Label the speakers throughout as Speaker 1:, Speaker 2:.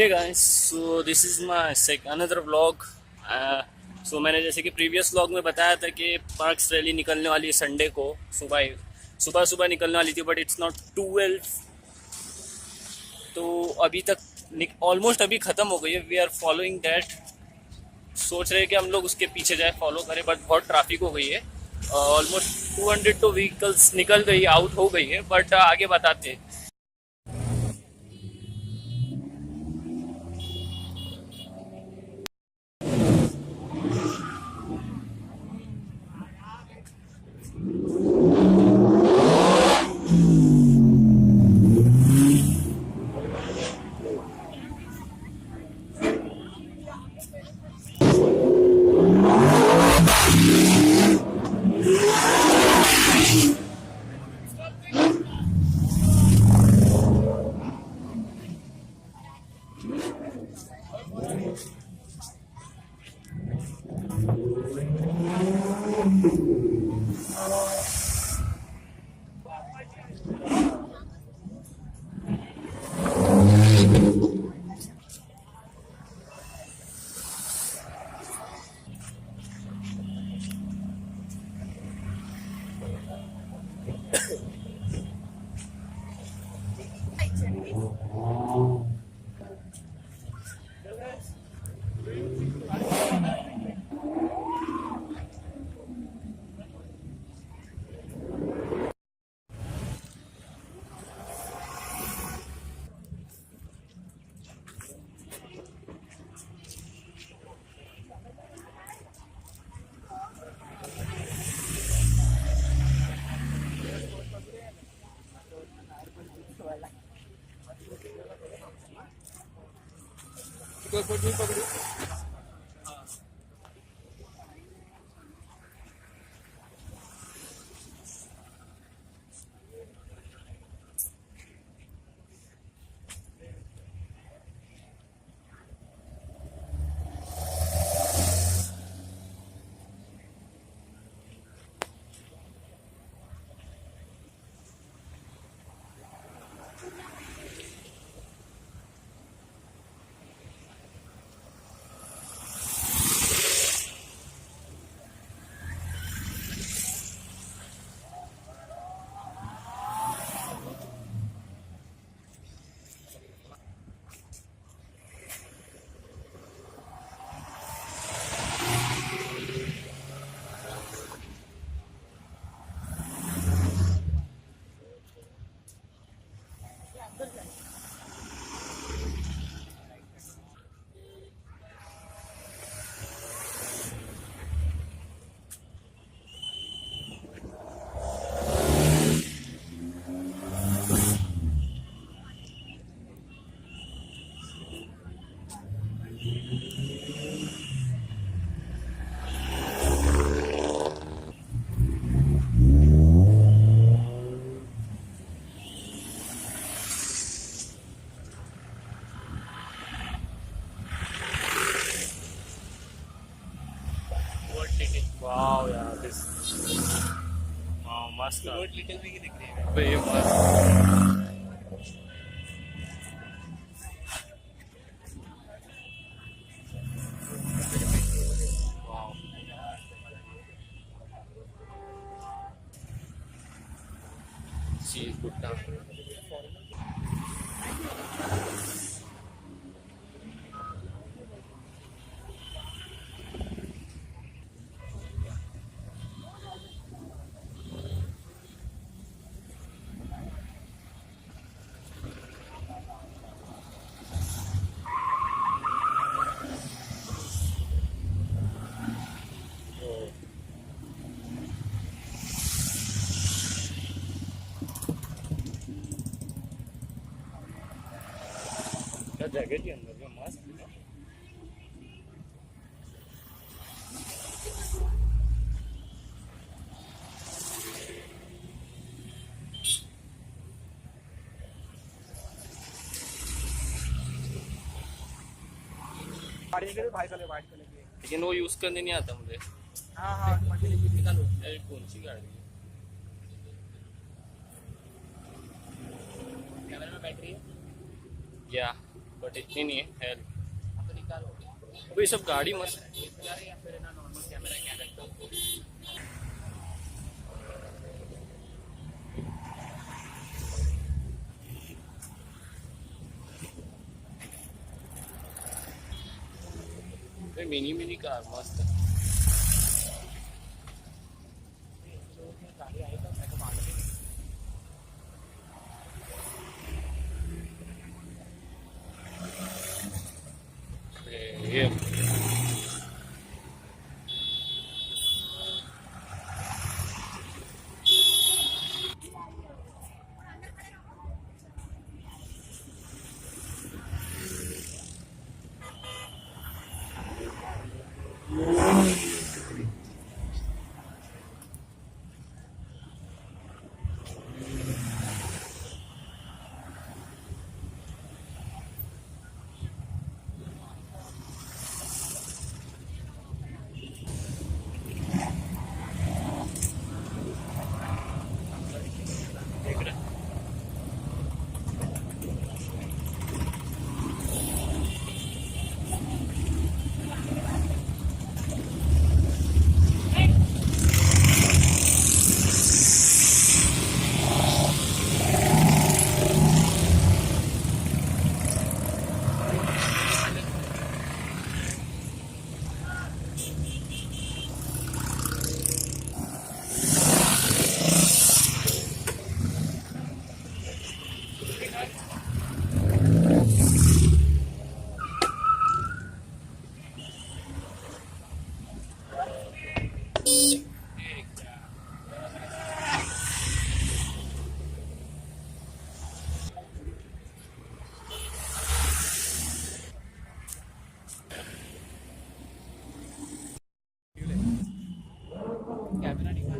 Speaker 1: Hey guys, so this is my another vlog. So मैंने जैसे कि प्रीवियस व्लॉग में बताया था कि पार्क्स रैली निकलने वाली है संडे को। सुबह सुबह सुबह निकलने वाली थी, बट इट्स नॉट 12। तो अभी तक ऑलमोस्ट अभी ख़त्म हो गई है। We are following that. सोच रहे हैं कि हम लोग उसके पीछे जाए, फॉलो करें, बट बहुत ट्रैफिक हो गई है। ऑलमोस्ट 200 तो व्हीकल्स निकल गई, आउट हो गई है, बट आगे बताते हैं। वाओ यार, दिस मस्त लिटिल भी दिख रही है बे, मस्त। वाओ, सी गुड्डा। क्या जगह थी अंदर में, मस्त।
Speaker 2: भाई वाइट कलर की।
Speaker 1: लेकिन वो यूज करने नहीं आता मुझे।
Speaker 2: हाँ हाँ, निकालो।
Speaker 1: अरे कौन सी गाड़ी है?
Speaker 2: कैमरे में बैटरी है।
Speaker 1: या बट इतनी नहीं है।
Speaker 2: अब तो निकालो
Speaker 1: अभी सब गाड़ी मस्त है।
Speaker 2: DSLR या फिर ना नॉर्मल कैमरा कैनन का।
Speaker 1: मिनी मिनी कार मस्त है।
Speaker 2: गाड़ी आई तो मैं तो मालूम ही
Speaker 1: ये देख रहे हैं।
Speaker 2: कैमरा निकाल।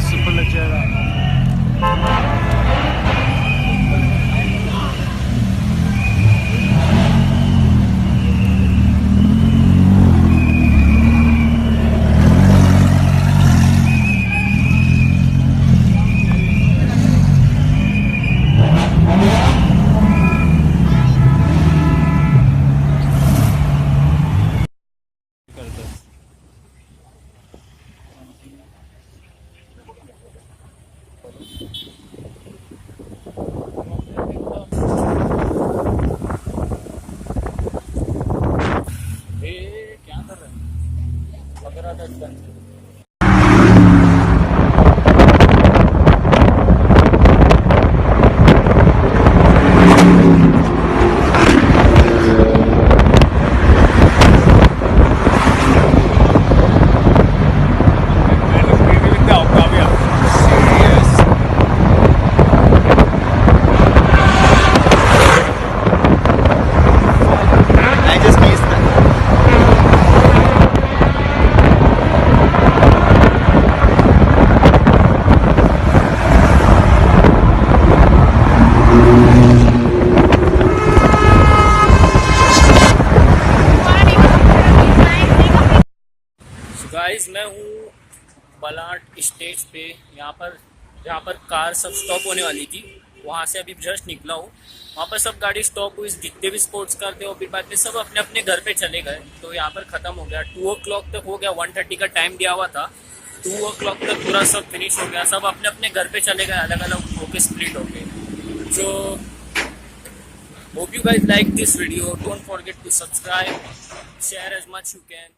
Speaker 3: super leggera.
Speaker 1: क्या कर रहे हैं? लग रहा था इसका।
Speaker 4: I just missed that.
Speaker 1: So guys, मैं हूँ बलाट स्टेज पे, यहाँ पर जहाँ पर कार सब स्टॉप होने वाली थी, वहाँ से अभी जस्ट निकला हूँ। वहाँ पर सब गाड़ी स्टॉप हुई, जितने भी स्पोर्ट्स करते हो फिर बाद में सब अपने अपने घर पे चले गए। तो यहाँ पर ख़त्म हो गया, 2 o'clock तक हो गया, 1:30 का टाइम दिया हुआ था, 2 o'clock तक पूरा सब फिनिश हो गया। सब अपने अपने घर पे चले गए, अलग अलग होके स्प्लिट होके। So hope you guys like this video. Don't forget to subscribe, share as much you can.